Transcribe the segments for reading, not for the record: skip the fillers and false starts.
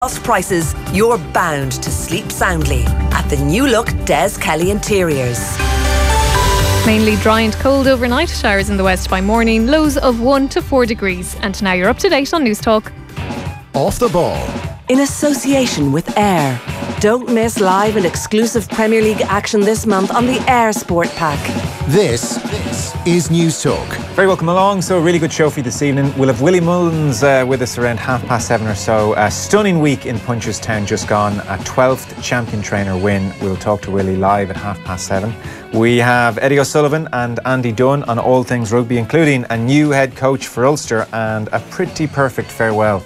Lost prices, you're bound to sleep soundly at the new look Des Kelly Interiors. Mainly dry and cold overnight, showers in the west by morning, lows of 1 to 4 degrees. And now you're up to date on News Talk. Off the ball. In association with Air. Don't miss live and exclusive Premier League action this month on the Air Sport Pack. This is News Talk. Very welcome along. So a really good show for you this evening. We'll have Willie Mullins with us around 7:30 or so. A stunning week in Punchestown just gone. A 12th champion trainer win. We'll talk to Willie live at 7:30. We have Eddie O'Sullivan and Andy Dunn on all things rugby, including a new head coach for Ulster and a pretty perfect farewell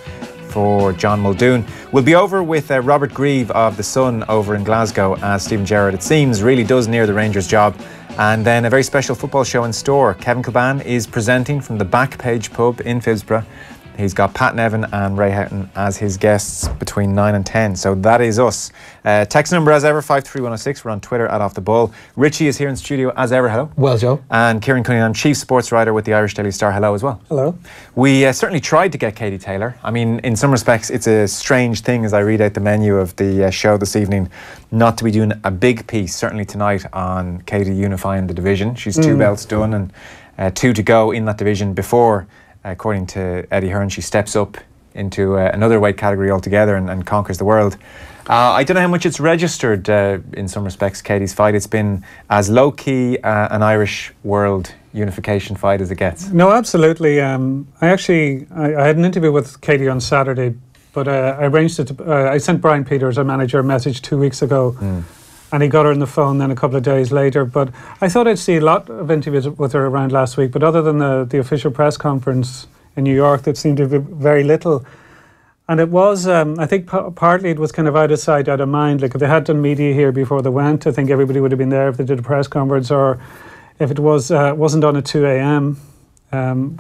for John Muldoon. We'll be over with Robert Grieve of The Sun over in Glasgow as Stephen Gerrard, it seems, really does near the Rangers job. And then a very special football show in store. Kevin Kilban is presenting from the Back Page pub in Phibsborough. He's got Pat Nevin and Ray Houghton as his guests between 9 and 10. So that is us. Text number as ever, 53106. We're on Twitter at Off The Ball. Richie is here in studio as ever. Hello. Well, Joe. And Kieran Cunningham, chief sports writer with the Irish Daily Star. Hello as well. Hello. We certainly tried to get Katie Taylor. I mean, in some respects, it's a strange thing as I read out the menu of the show this evening, not to be doing a big piece, certainly tonight, on Katie unifying the division. She's 2 belts done and 2 to go in that division before, according to Eddie Hearn, she steps up into another weight category altogether and conquers the world. I don't know how much it's registered in some respects, Katie's fight. It's been as low-key an Irish world unification fight as it gets. No, absolutely. I had an interview with Katie on Saturday, but I arranged it. I sent Brian Peters, our manager, a message 2 weeks ago. And he got her on the phone then a couple of days later. But I thought I'd see a lot of interviews with her around last week. But other than the official press conference in New York, there seemed to be very little. And it was, I think partly it was kind of out of sight, out of mind. Like if they had done media here before they went, I think everybody would have been there if they did a press conference, or if it was wasn't done at 2 a.m.,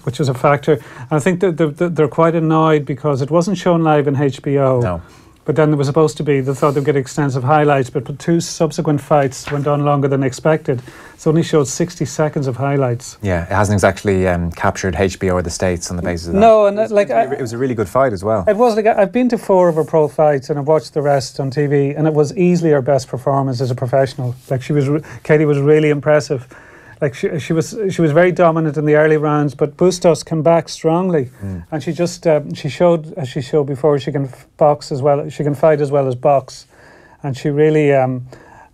which was a factor. And I think that they're quite annoyed because it wasn't shown live in HBO. No. But then there was supposed to be, they thought they'd get extensive highlights, but 2 subsequent fights went on longer than expected. So only showed 60 seconds of highlights. Yeah, it hasn't exactly captured HBO or the States on the basis of that. No, and it was a really good fight as well. It was like, I've been to 4 of her pro fights and I've watched the rest on TV, and it was easily her best performance as a professional. Like Katie was really impressive. Like she was very dominant in the early rounds, but Bustos came back strongly, and she just she showed, as she showed before, she can box as well. She can fight as well as box, and she really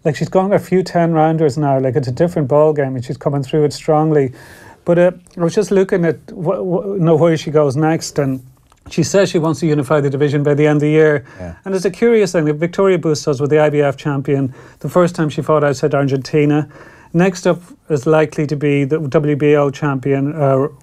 like she's gone a few 10-rounders now. Like it's a different ball game, and she's coming through it strongly. But I was just looking at where she goes next, and she says she wants to unify the division by the end of the year. Yeah. And it's a curious thing that Victoria Bustos was the IBF champion the first time she fought outside Argentina. Next up is likely to be the WBO champion,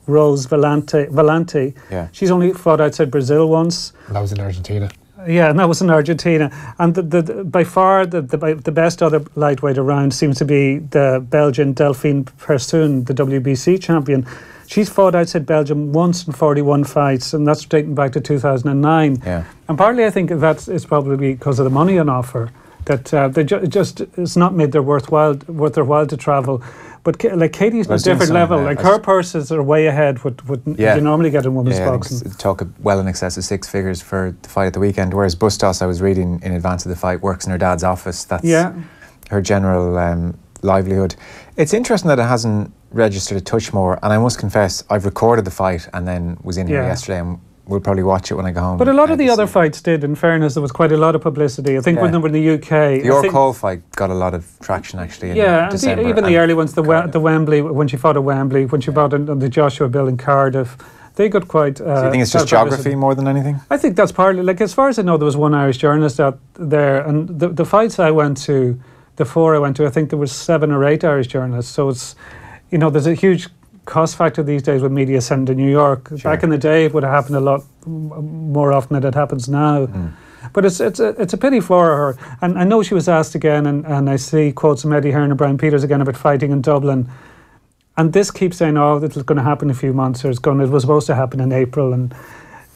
Rose Valente. Yeah. She's only fought outside Brazil once. That was in Argentina. Yeah, and that was in Argentina. And by far the best other lightweight around seems to be the Belgian Delphine Persoon, the WBC champion. She's fought outside Belgium once in 41 fights, and that's dating back to 2009. Yeah. And partly I think it's probably because of the money on offer, that they just it's not made worth their while to travel. But like Katie's on a different level. Like her purses are way ahead what you normally get in women's boxing. Talk well in excess of 6 figures for the fight at the weekend. Whereas Bustos, I was reading in advance of the fight, works in her dad's office. That's her general livelihood. It's interesting that it hasn't registered a touch more. And I must confess, I've recorded the fight and then was in here yesterday and we'll probably watch it when I go home. But a lot of the other fights did, in fairness. There was quite a lot of publicity. I think when they were in the UK... The York Hall fight got a lot of traction, actually, in December. And even the early ones, the Wembley, when she fought at Wembley, when she fought in the Joshua Bill in Cardiff, they got quite... So you think it's just geography more than anything? I think that's partly... Like, as far as I know, there was one Irish journalist out there, and the fights I went to, the 4 I went to, I think there was 7 or 8 Irish journalists. So it's... You know, there's a huge cost factor these days with media sent to New York. Sure. Back in the day, it would have happened a lot more often than it happens now. But it's a pity for her. And I know she was asked again, and I see quotes from Eddie Hearn and Brian Peters again about fighting in Dublin. And this keeps saying, oh, it's going to happen in a few months, or it was supposed to happen in April.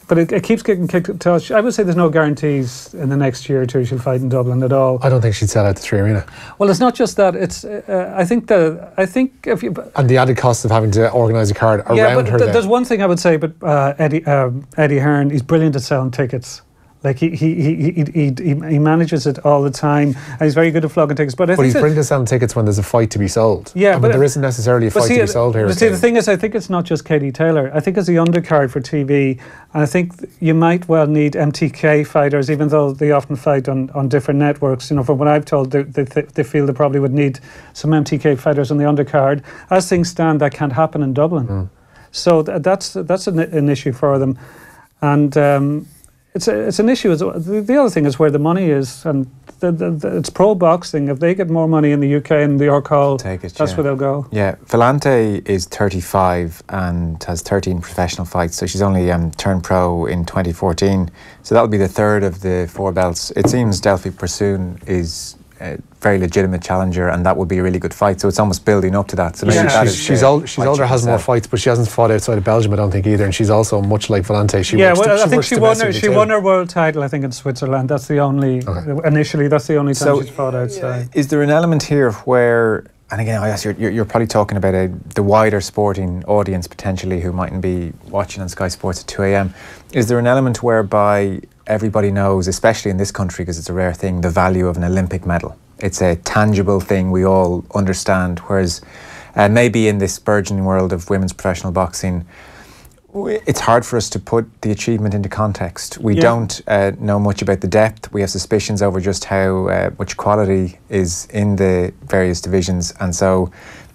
But it keeps getting kicked to touch. I would say there's no guarantees in the next year or two she'll fight in Dublin at all. I don't think she'd sell out the 3 Arena. Well, it's not just that. It's I think if you and the added cost of having to organise a card around her. There's one thing I would say, but Eddie Hearn, he's brilliant at selling tickets. Like he manages it all the time, and he's very good at flogging tickets. But he's bringing us on tickets when there's a fight to be sold. Yeah, but there isn't necessarily a fight to be sold here. But see, the thing is, I think it's not just Katie Taylor. I think it's the undercard for TV, and I think you might well need MTK fighters, even though they often fight on different networks. You know, from what I've told, they feel they probably would need some MTK fighters on the undercard. As things stand, that can't happen in Dublin. So that's an issue for them, and. It's an issue. The other thing is where the money is, and it's pro boxing. If they get more money in the UK and the Orcall, that's where they'll go. Yeah, Vellante is 35 and has 13 professional fights, so she's only turned pro in 2014. So that'll be the third of the 4 belts. It seems Delphi Pursoon is a very legitimate challenger, and that would be a really good fight. So it's almost building up to that. So maybe she's older, has more fights, but she hasn't fought outside of Belgium, I don't think, either. And she's also much like Vellante. I think she won her world title, I think, in Switzerland. That's the only initially. That's the only time she's fought outside. Is there an element here where? And again, I guess you're probably talking about the wider sporting audience potentially who mightn't be watching on Sky Sports at 2 a.m. Is there an element whereby everybody knows, especially in this country because it's a rare thing, the value of an Olympic medal? It's a tangible thing we all understand, whereas maybe in this burgeoning world of women's professional boxing, it's hard for us to put the achievement into context. We don't know much about the depth. We have suspicions over just how much quality is in the various divisions, and so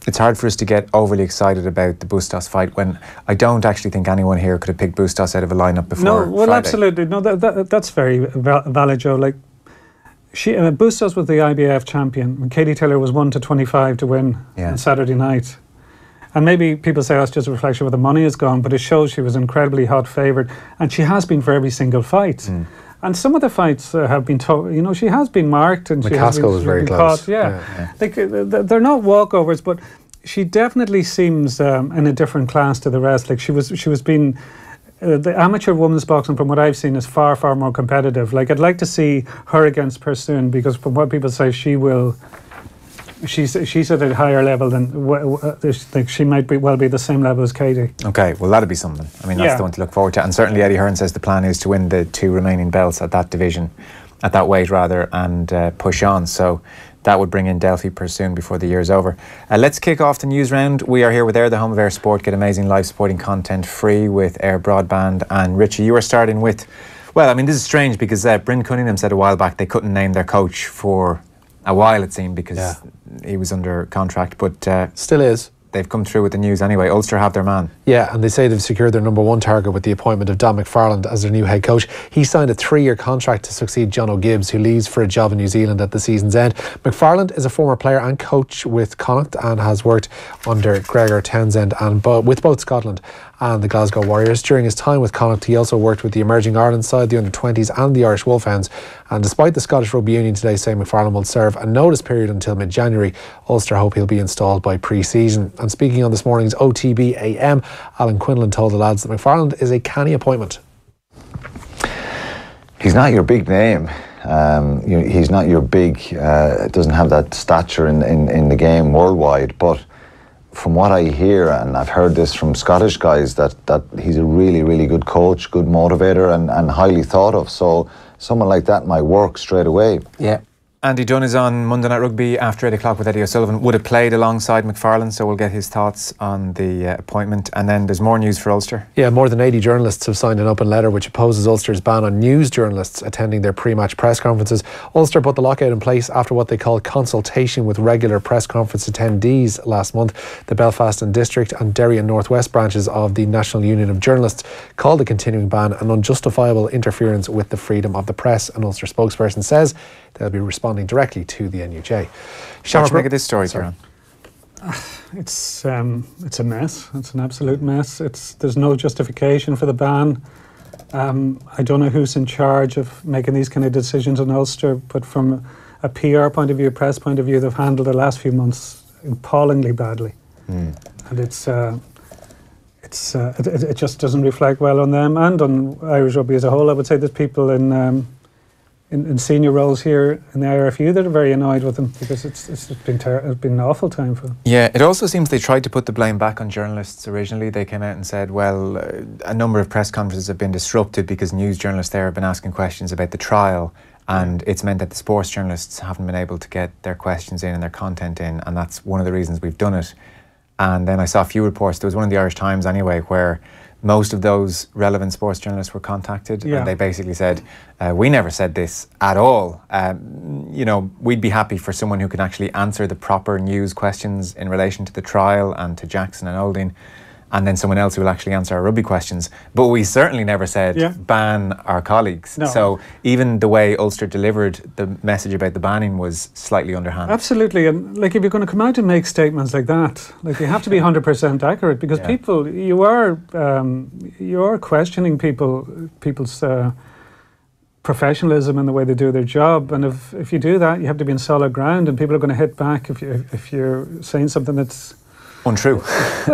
it's hard for us to get overly excited about the Bustos fight when I don't actually think anyone here could have picked Bustos out of a lineup before. No, well, Friday. Absolutely. No, that's very valid, Joe. Like, Bustos was the IBF champion, and Katie Taylor was 1-25 to win on Saturday night. And maybe people say that's just a reflection of where the money has gone, but it shows she was an incredibly hot favourite, and she has been for every single fight. And some of the fights have been, she has been marked, and McCaskill she has was very close. Caught, Like, they're not walkovers, but she definitely seems in a different class to the rest. Like, she was being. The amateur women's boxing, from what I've seen, is far, far more competitive. Like, I'd like to see her against Pursoon, because from what people say, she's at a higher level than she might well be the same level as Katie. Okay, well, that'd be something. I mean, that's the one to look forward to. And certainly Eddie Hearn says the plan is to win the 2 remaining belts at that division, at that weight rather, and push on. So that would bring in Delphi Pursoon before the year's over. Let's kick off the news round. We are here with Air, the home of Air Sport. Get amazing live sporting content free with Air Broadband. And Richie, you are starting with, well, I mean, this is strange because Bryn Cunningham said a while back they couldn't name their coach for a while, it seemed, because he was under contract, but still is. They've come through with the news anyway. Ulster have their man. Yeah, and they say they've secured their number 1 target with the appointment of Dan McFarland as their new head coach. He signed a 3-year contract to succeed John O'Gibbs, who leaves for a job in New Zealand at the season's end. McFarland is a former player and coach with Connacht and has worked under Gregor Townsend and with both Scotland and the Glasgow Warriors. During his time with Connacht, he also worked with the emerging Ireland side, the under-20s and the Irish Wolfhounds. And despite the Scottish Rugby Union today saying McFarland will serve a notice period until mid-January, Ulster hope he'll be installed by pre-season. And speaking on this morning's OTB AM, Alan Quinlan told the lads that McFarland is a canny appointment. He's not your big name. He's not your big, doesn't have that stature in the game worldwide, but from what I hear, and I've heard this from Scottish guys, that he's a really, really good coach, good motivator, and highly thought of. So someone like that might work straight away. Yeah. Andy Dunn is on Monday Night Rugby after 8 o'clock with Eddie O'Sullivan. Would have played alongside McFarland, so we'll get his thoughts on the appointment. And then there's more news for Ulster. Yeah, more than 80 journalists have signed an open letter which opposes Ulster's ban on news journalists attending their pre-match press conferences. Ulster put the lockout in place after what they call consultation with regular press conference attendees last month. The Belfast and District and Derry and North West branches of the National Union of Journalists called the continuing ban an unjustifiable interference with the freedom of the press. An Ulster spokesperson says they'll be responding directly to the NUJ. What do you make of this story, Kieran? It's a mess. It's an absolute mess. There's no justification for the ban. I don't know who's in charge of making these kind of decisions in Ulster, but from a PR point of view, a press point of view, they've handled the last few months appallingly badly. And it just doesn't reflect well on them and on Irish rugby as a whole. I would say there's people in in senior roles here in the IRFU that are very annoyed with him, because it's been an awful time for them. Yeah, it also seems they tried to put the blame back on journalists originally. They came out and said, well, a number of press conferences have been disrupted because news journalists there have been asking questions about the trial, and it's meant that the sports journalists haven't been able to get their questions in and their content in, and that's one of the reasons we've done it. And then I saw a few reports, there was one in the Irish Times anyway, where most of those relevant sports journalists were contacted, and they basically said, we never said this at all. You know, we'd be happy for someone who can actually answer the proper news questions in relation to the trial and to Jackson and Olding, and then someone else who will actually answer our rugby questions. But we certainly never said ban our colleagues. No. So even the way Ulster delivered the message about the banning was slightly underhand. Absolutely, and like if you're going to come out and make statements like that, like you have to be 100% accurate, because people, you are questioning people's professionalism and the way they do their job, and if you do that, you have to be in solid ground, and people are going to hit back if you're saying something that's untrue,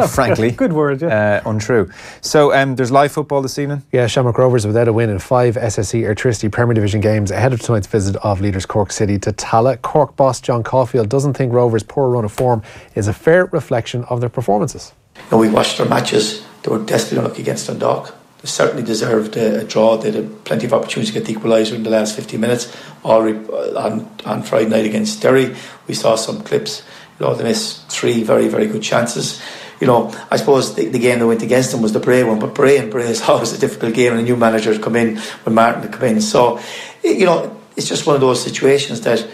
frankly. Good word, untrue. So there's live football this evening? Yeah, Shamrock Rovers without a win in 5 SSE Airtricity Premier Division games ahead of tonight's visit of leaders Cork City to Tala. Cork boss John Caulfield doesn't think Rovers' poor run of form is a fair reflection of their performances. We watched their matches. They were desperately unlucky against Dundalk. They certainly deserved a draw. They had plenty of opportunities to get the equaliser in the last 15 minutes. On Friday night against Derry, we saw some clips. They missed 3 very, very good chances. I suppose the game that went against them was the Bray one, but Bray is always a difficult game, and a new manager to come in when Martin to come in. So, it's just one of those situations that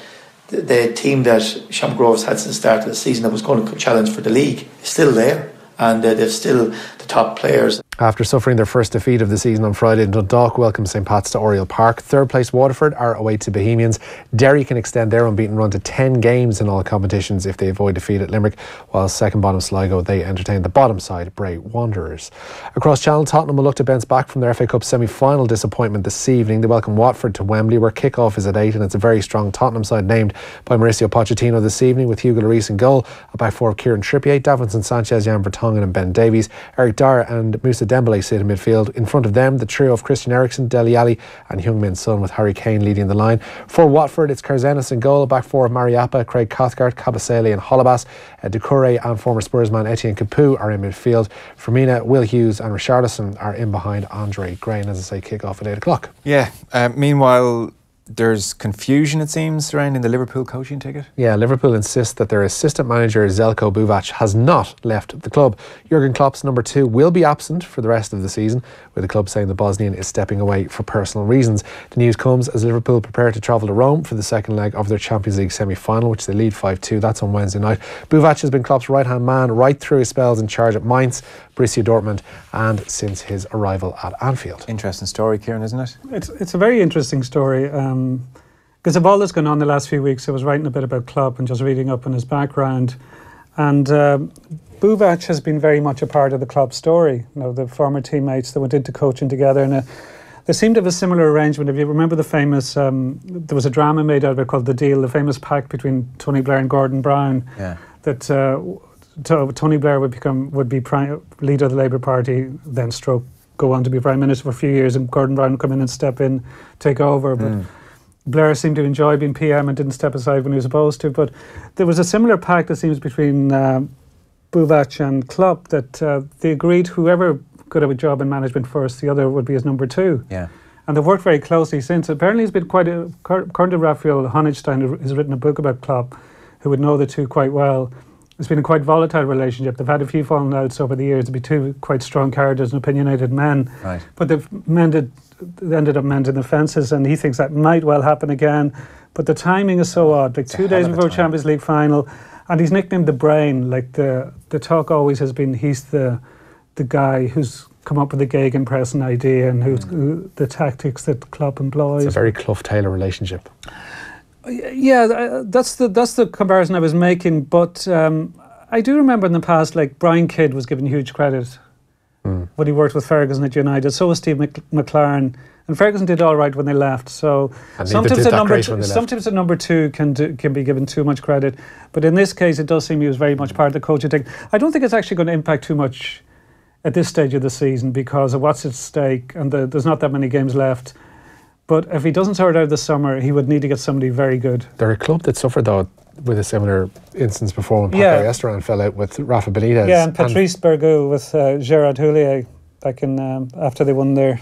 the team that Shamrock Rovers had since the start of the season that was going to challenge for the league is still there, and they're still the top players. After suffering their first defeat of the season on Friday, Dundalk welcomes St Pat's to Oriel Park. Third place Waterford are away to Bohemians. Derry can extend their unbeaten run to 10 games in all competitions if they avoid defeat at Limerick, while second bottom Sligo, they entertain the bottom side Bray Wanderers. Across Channel, Tottenham will look to bounce back from their FA Cup semi-final disappointment this evening. They welcome Watford to Wembley, where kick-off is at 8, and it's a very strong Tottenham side named by Mauricio Pochettino this evening, with Hugo Lloris in goal, a back four of Kieran Trippier, Davinson Sanchez, Jan Vertonghen and Ben Davies. Eric Dyer and Moussa Dembele sit in midfield. In front of them, the trio of Christian Eriksen, Dele Alli and Heung-min Son, with Harry Kane leading the line. For Watford, it's Karzenis in goal, a back four of Mariappa, Craig Cathcart, Kabasele and Holebas. Doucouré and former Spurs man Etienne Capoue are in midfield. Firmina, Will Hughes and Richarlison are in behind Andre Gray. And as I say, kick-off at 8 o'clock. Yeah, meanwhile, there's confusion, it seems, surrounding the Liverpool coaching ticket. Yeah, Liverpool insist that their assistant manager Željko Buvac has not left the club. Jurgen Klopp's number 2 will be absent for the rest of the season, with the club saying the Bosnian is stepping away for personal reasons. The news comes as Liverpool prepare to travel to Rome for the second leg of their Champions League semi-final, which they lead 5-2. That's on Wednesday night. Buvac has been Klopp's right-hand man right through his spells in charge at Mainz, Borussia Dortmund and since his arrival at Anfield. Interesting story, Kieran, isn't it? It's a very interesting story, because of all that's gone on the last few weeks. I was writing a bit about Klopp and just reading up on his background, and Buvac has been very much a part of the Klopp story. The former teammates that went into coaching together, and they seem to have a similar arrangement. If you remember the famous, there was a drama made out of it called The Deal, the famous pact between Tony Blair and Gordon Brown, that Tony Blair would be leader of the Labour Party, then go on to be Prime Minister for a few years, and Gordon Brown would come in and step in, take over. But Blair seemed to enjoy being PM and didn't step aside when he was supposed to. But there was a similar pact, it seems, between Buvac and Klopp, that they agreed whoever could have a job in management first, the other would be his number 2. Yeah. And they've worked very closely since. Apparently he's been according to Raphael Honigstein, who's written a book about Klopp, who would know the two quite well. It's been a quite volatile relationship. They've had a few falling outs over the years to be two quite strong characters and opinionated men. Right. But they've ended up mending the fences, and he thinks that might well happen again. But the timing is so odd. Like it's 2 days before Champions League final, and he's nicknamed the Brain. Like the talk always has been he's the guy who's come up with the gegenpressing idea and who's the tactics that Klopp employs. It's a very Clough-Taylor relationship. Yeah, that's the comparison I was making. But I do remember in the past, like Brian Kidd was given huge credit when he worked with Ferguson at United. So was Steve McLaren, and Ferguson did all right when they left. So sometimes a number 2 can be given too much credit. But in this case, it does seem he was very much part of the coaching thing. I don't think it's actually going to impact too much at this stage of the season because of what's at stake, and there's not that many games left. But if he doesn't sort it out this summer, he would need to get somebody very good. They're a club that suffered, though, with a similar instance before when Paco Esteran fell out with Rafa Benitez. Yeah, and Patrice Bergou with Gerard Houllier back in after they won their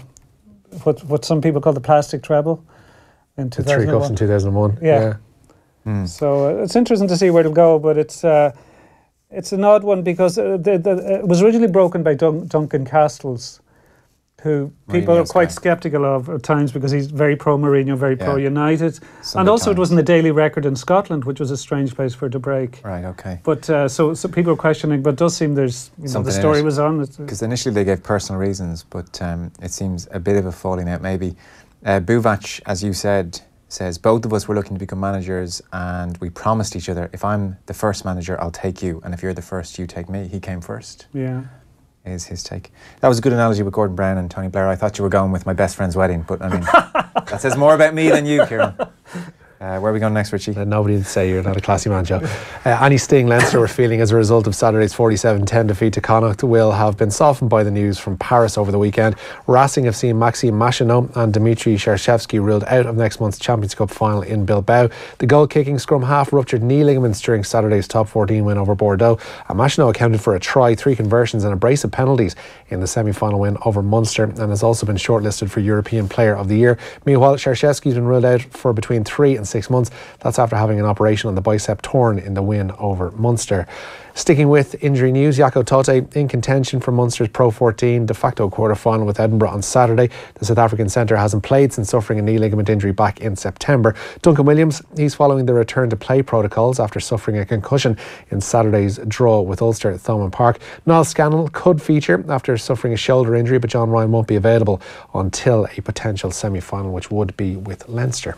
what some people call the plastic treble in 2001. The 3 cups in 2001. Yeah. So it's interesting to see where it'll go, but it's an odd one because it was originally broken by Duncan Castells, who people are quite sceptical of at times because he's very pro-Mourinho, very pro-United. And also it was in the Daily Record in Scotland, which was a strange place for it to break. Right, okay. But so people are questioning, but it does seem there's, the story was on. Because initially they gave personal reasons, but it seems a bit of a falling out maybe. Buvac, as you said, says, both of us were looking to become managers and we promised each other, if I'm the first manager, I'll take you, and if you're the first, you take me. He came first. Yeah. Is his take. That was a good analogy with Gordon Brown and Tony Blair. I thought you were going with my best friend's wedding, but I mean, that says more about me than you, Kieran. Where are we going next, Richie? Nobody would say you're not a classy man, Joe. Any sting Leinster were feeling as a result of Saturday's 47-10 defeat to Connacht will have been softened by the news from Paris over the weekend. Racing have seen Maxime Machineau and Dimitri Shershevsky ruled out of next month's Champions Cup final in Bilbao. The goal-kicking scrum half ruptured knee ligaments during Saturday's top 14 win over Bordeaux, and Machineau accounted for a try, 3 conversions and a brace of penalties in the semi-final win over Munster, and has also been shortlisted for European Player of the Year. Meanwhile, Shershevsky's been ruled out for between 3 and 6 months. That's after having an operation on the bicep torn in the win over Munster. Sticking with injury news, Jaco Tote in contention for Munster's Pro 14 de facto quarter-final with Edinburgh on Saturday. The South African centre hasn't played since suffering a knee ligament injury back in September. Duncan Williams, he's following the return to play protocols after suffering a concussion in Saturday's draw with Ulster at Thomond Park. Niall Scannell could feature after suffering a shoulder injury, but John Ryan won't be available until a potential semi-final, which would be with Leinster.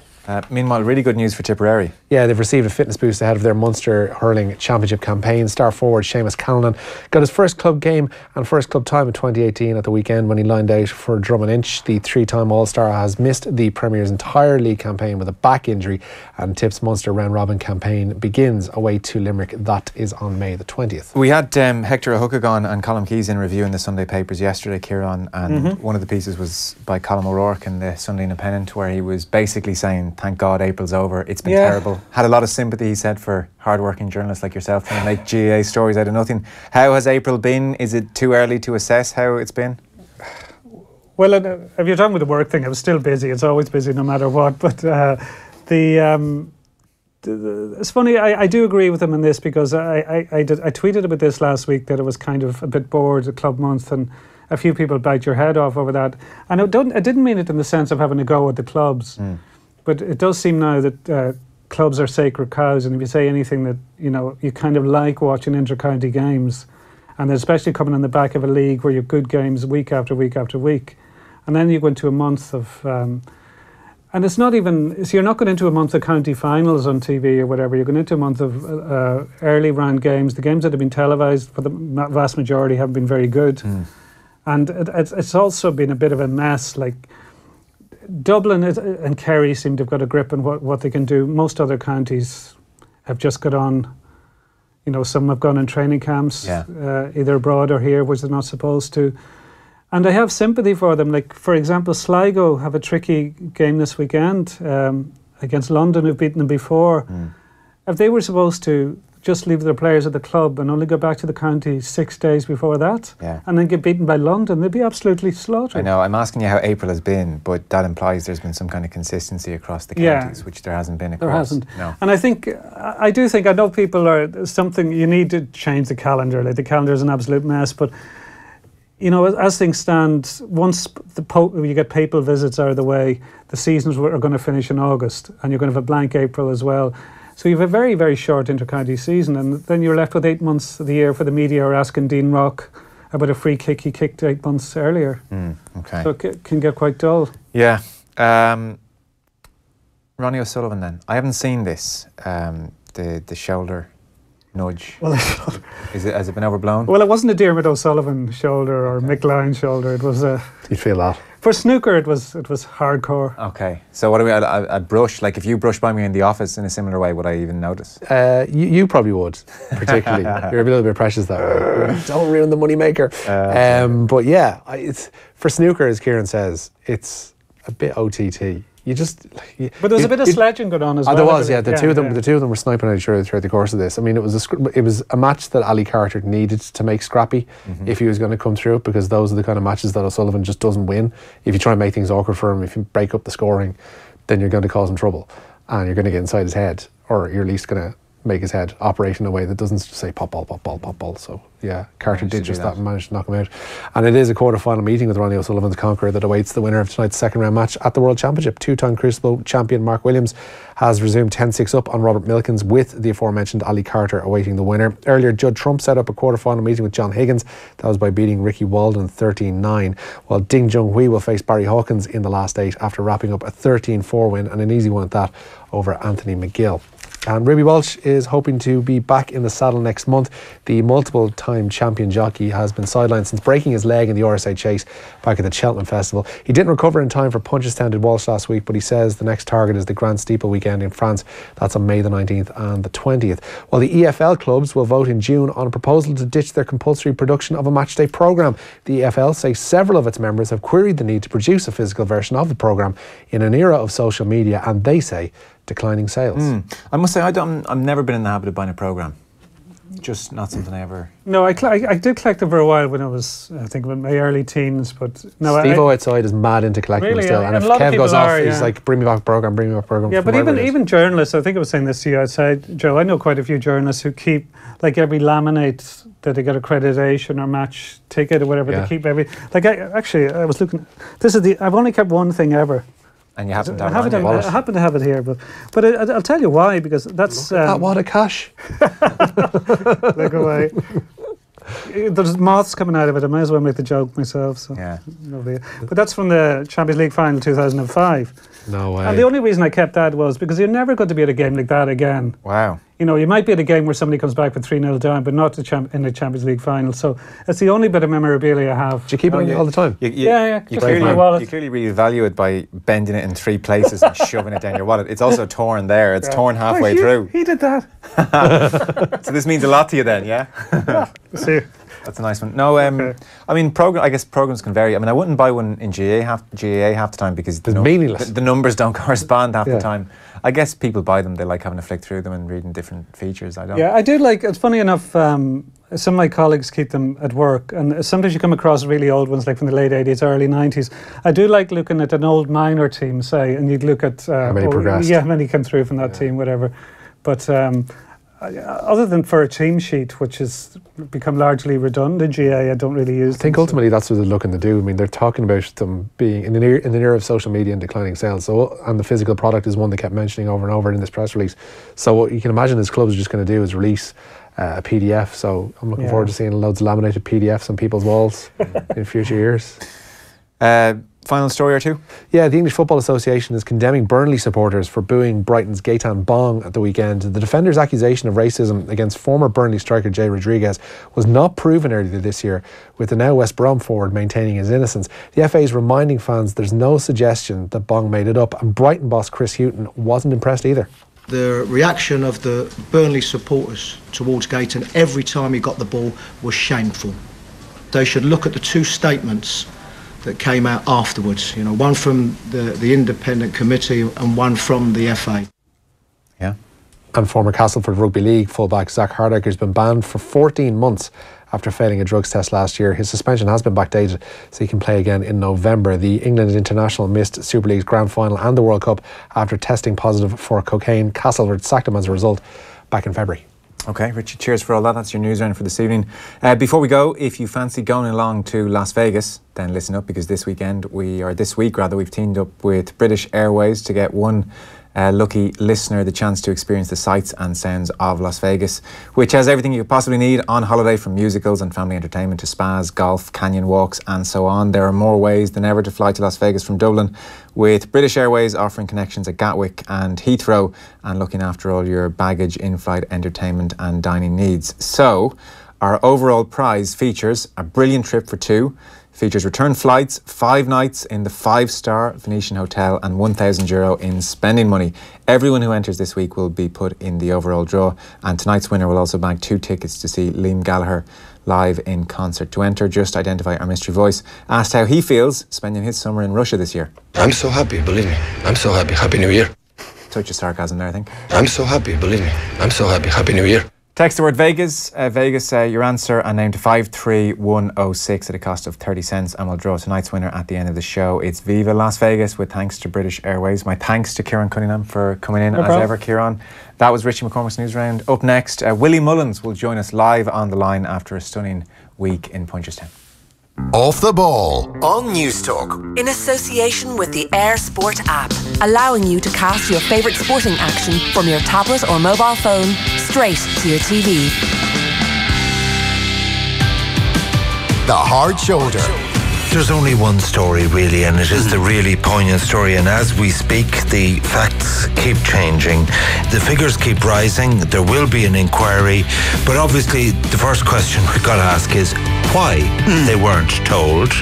Meanwhile, really good news for Tipperary. Yeah, they've received a fitness boost ahead of their Munster Hurling Championship campaign. Star forward Seamus Callanan got his first club game and first club time in 2018 at the weekend when he lined out for Drummond Inch. The 3-time All-Star has missed the Premier's entire league campaign with a back injury, and Tip's Munster round robin campaign begins away to Limerick. That is on May the 20th. We had Hector O'Hookaghan and Colm Keys in review in the Sunday papers yesterday, Kieran, and one of the pieces was by Colm O'Rourke in the Sunday Independent, where he was basically saying, thank God April's over, it's been terrible. Had a lot of sympathy, he said, for hard-working journalists like yourself trying to make GAA stories out of nothing. How has April been? Is it too early to assess how it's been? Well, if you're talking about the work thing, I was still busy. It's always busy no matter what. But it's funny, I do agree with him in this because I tweeted about this last week that it was kind of a bit bored, a club month, and a few people bite your head off over that. And I didn't mean it in the sense of having a go at the clubs. But it does seem now that clubs are sacred cows, and if you say anything that you kind of like watching inter-county games, and especially coming on the back of a league where you have good games week after week after week, and then you go into a month of, and it's not even, so you're not going into a month of county finals on TV or whatever. You're going into a month of early round games. The games that have been televised for the vast majority have been very good, and it's also been a bit of a mess. Like, Dublin and Kerry seem to have got a grip on what they can do. Most other counties have just got on. Some have gone in training camps, either abroad or here, which they're not supposed to. And I have sympathy for them. Like, for example, Sligo have a tricky game this weekend against London, who've beaten them before. If they were supposed to just leave their players at the club and only go back to the county 6 days before that, and then get beaten by London, they'd be absolutely slaughtered. I know, I'm asking you how April has been, but that implies there's been some kind of consistency across the counties, which there hasn't been across. There hasn't. No. And I know people are something, you need to change the calendar. Like, the calendar is an absolute mess, but as things stand, once you get papal visits out of the way, the seasons are going to finish in August, and you're going to have a blank April as well. So you have a very, very short inter-county season, and then you're left with 8 months of the year for the media are asking Dean Rock about a free kick he kicked 8 months earlier. Okay. So it can get quite dull. Yeah. Ronnie O'Sullivan then. I haven't seen this, the shoulder nudge. Well, has it been overblown? Well, it wasn't a Diarmuid O'Sullivan shoulder or Mick Lyons shoulder. It was a... You'd feel that. For snooker, it was hardcore. Okay. So what do we... I'd brush... Like, if you brushed by me in the office in a similar way, would I even notice? You probably would, particularly. You're a little bit precious that way. Don't ruin the money maker. But yeah, it's for snooker, as Kieran says, it's a bit OTT. you just. But there was a bit of sledging going on as well. There was, yeah. The two of them were sniping at each other throughout the course of this. I mean, it was a match that Ali Carter needed to make scrappy if he was going to come through it, because those are the kind of matches that O'Sullivan just doesn't win. If you try and make things awkward for him, if you break up the scoring, then you're going to cause him trouble, and you're going to get inside his head, or you're at least going to make his head operate in a way that doesn't say pop ball, pop ball, pop ball. So yeah, Carter did just that and managed to knock him out. And it is a quarter-final meeting with Ronnie O'Sullivan's Conqueror that awaits the winner of tonight's second round match at the World Championship. Two-time Crucible champion Mark Williams has resumed 10-6 up on Robert Milkins, with the aforementioned Ali Carter awaiting the winner. Earlier, Judd Trump set up a quarter-final meeting with John Higgins. That was by beating Ricky Walden 13-9, while Ding Junhui will face Barry Hawkins in the last 8 after wrapping up a 13-4 win, and an easy one at that, over Anthony McGill. And Ruby Walsh is hoping to be back in the saddle next month. The multiple-time champion jockey has been sidelined since breaking his leg in the RSA Chase back at the Cheltenham Festival. He didn't recover in time for Punchestown, did Walsh, last week, but he says the next target is the Grand Steeple weekend in France. That's on May the 19th and the 20th. While the EFL clubs will vote in June on a proposal to ditch their compulsory production of a matchday programme. The EFL say several of its members have queried the need to produce a physical version of the programme in an era of social media, and they say declining sales. I must say, I've never been in the habit of buying a programme. Just not something I ever... No, I did collect them for a while when I was, I think, in my early teens, but... No, Steve-O outside is mad into collecting them still, and if Kev goes off, he's like, bring me back a programme, bring me back a programme. Yeah, but even journalists, I think I was saying this to you outside, Joe, I know quite a few journalists who keep, like, every laminate that they get accreditation or match ticket or whatever, they keep every... Like, I was looking... I've only kept one thing ever. And you happen to have it I happen to have it here, but I'll tell you why, because that's... that wad of cash. Look away. There's moths coming out of it. I might as well make the joke myself. So yeah. But that's from the Champions League final 2005. No way. And the only reason I kept that was because you're never going to be at a game like that again. Wow. You know, you might be at a game where somebody comes back with 3-0 down, but not in the Champions League final. So it's the only bit of memorabilia I have. Do you keep it on you all the time? Yeah. You clearly really value it by bending it in 3 places and shoving it down your wallet. It's also torn there. It's torn halfway through. He did that. So this means a lot to you then, yeah? See. That's a nice one. No, I mean, I guess programs can vary. I mean, I wouldn't buy one in GAA half the time because the numbers don't correspond half the time. I guess people buy them. They like having to flick through them and reading different features. I don't. Yeah, I do like. It's funny enough. Some of my colleagues keep them at work, and sometimes you come across really old ones, like from the late 80s, early 90s. I do like looking at an old minor team, say, and you'd look at how many progressed. Yeah, how many came through from that team, whatever. But other than for a team sheet, which has become largely redundant in GA, I don't really use them. I think ultimately that's what they're looking to do. I mean, they're talking about them being in the era of social media and declining sales. So, and the physical product is one they kept mentioning over and over in this press release. So what you can imagine this club is just going to do is release a PDF. So I'm looking forward to seeing loads of laminated PDFs on people's walls in future years. Final story or two? Yeah, the English Football Association is condemning Burnley supporters for booing Brighton's Gaetan Bong at the weekend. The defender's accusation of racism against former Burnley striker Jay Rodriguez was not proven earlier this year, with the now West Brom forward maintaining his innocence. The FA is reminding fans there's no suggestion that Bong made it up, and Brighton boss Chris Hughton wasn't impressed either. The reaction of the Burnley supporters towards Gaetan every time he got the ball was shameful. They should look at the 2 statements that came out afterwards, you know, one from the independent committee and one from the FA. Yeah. And former Castleford Rugby League fullback Zach Hardaker has been banned for 14 months after failing a drugs test last year. His suspension has been backdated so he can play again in November. The England international missed Super League's grand final and the World Cup after testing positive for cocaine. Castleford sacked him as a result back in February. Okay, Richie, cheers for all that. That's your news round for this evening. Before we go, if you fancy going along to Las Vegas, then listen up, because this week we've teamed up with British Airways to get one lucky listener the chance to experience the sights and sounds of Las Vegas, which has everything you could possibly need on holiday, from musicals and family entertainment to spas, golf, canyon walks and so on. There are more ways than ever to fly to Las Vegas from Dublin, with British Airways offering connections at Gatwick and Heathrow and looking after all your baggage, in-flight entertainment and dining needs. So our overall prize features a brilliant trip for 2, features return flights, 5 nights in the 5-star Venetian Hotel and €1,000 in spending money. Everyone who enters this week will be put in the overall draw, and tonight's winner will also bag 2 tickets to see Liam Gallagher live in concert. To enter, just identify our mystery voice. Asked how he feels spending his summer in Russia this year. I'm so happy, believe me. I'm so happy. Happy New Year. Touch of sarcasm there, I think. I'm so happy, believe me. I'm so happy. Happy New Year. Text the word Vegas, your answer, and name to 53106 at a cost of 30 cents, and we'll draw tonight's winner at the end of the show. It's Viva Las Vegas with thanks to British Airways. My thanks to Kieran Cunningham for coming in as ever, Kieran. That was Richie McCormick's News Round. Up next, Willie Mullins will join us live on the line after a stunning week in Punchestown. Off the Ball on News Talk. In association with the Air Sport app, allowing you to cast your favourite sporting action from your tablet or mobile phone straight to your TV. The Hard Shoulder. There's only one story really, and it is the really poignant story, and as we speak the facts keep changing, the figures keep rising, there will be an inquiry, but obviously the first question we've got to ask is why they weren't told,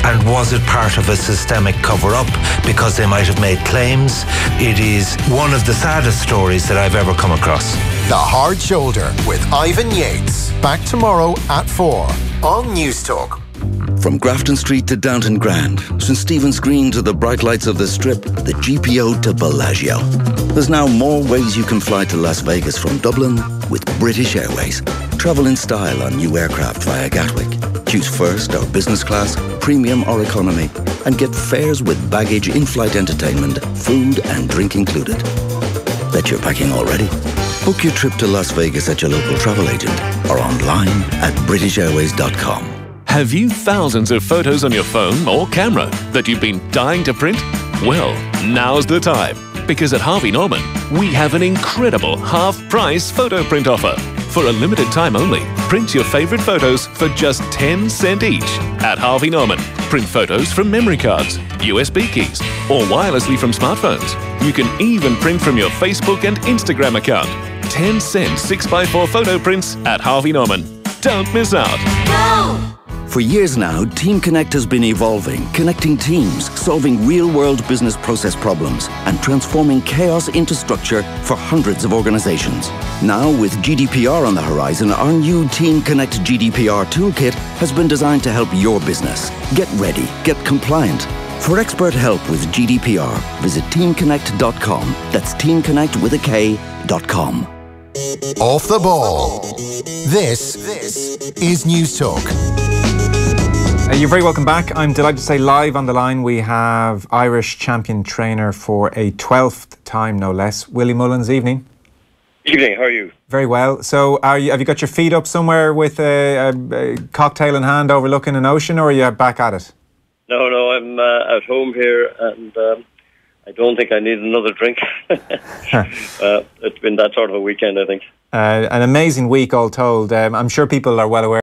and was it part of a systemic cover-up because they might have made claims? It is one of the saddest stories that I've ever come across. The Hard Shoulder with Ivan Yates. Back tomorrow at 4 on News Talk. From Grafton Street to Downton Grand, St Stephen's Green to the bright lights of the Strip, the GPO to Bellagio. There's now more ways you can fly to Las Vegas from Dublin with British Airways. Travel in style on new aircraft via Gatwick. Choose first or business class, premium or economy, and get fares with baggage, in-flight entertainment, food and drink included. Bet you're packing already? Book your trip to Las Vegas at your local travel agent or online at BritishAirways.com. Have you thousands of photos on your phone or camera that you've been dying to print? Well, now's the time, because at Harvey Norman, we have an incredible half-price photo print offer. For a limited time only, print your favourite photos for just 10 cents each. At Harvey Norman, print photos from memory cards, USB keys, or wirelessly from smartphones. You can even print from your Facebook and Instagram account. 10 cents 6x4 photo prints at Harvey Norman. Don't miss out. No! For years now, Team Connect has been evolving, connecting teams, solving real-world business process problems, and transforming chaos into structure for hundreds of organizations. Now, with GDPR on the horizon, our new Team Connect GDPR toolkit has been designed to help your business. Get ready, get compliant. For expert help with GDPR, visit teamconnect.com. That's teamconnect.com. Off the Ball. This is News Talk. You're very welcome back. I'm delighted to say live on the line we have Irish champion trainer for a 12th time, no less, Willie Mullins. Evening. Evening, how are you? Very well. So have you got your feet up somewhere with a cocktail in hand overlooking an ocean, or are you back at it? No, I'm at home here, and I don't think I need another drink. It's been that sort of a weekend, I think. An amazing week all told. I'm sure people are well aware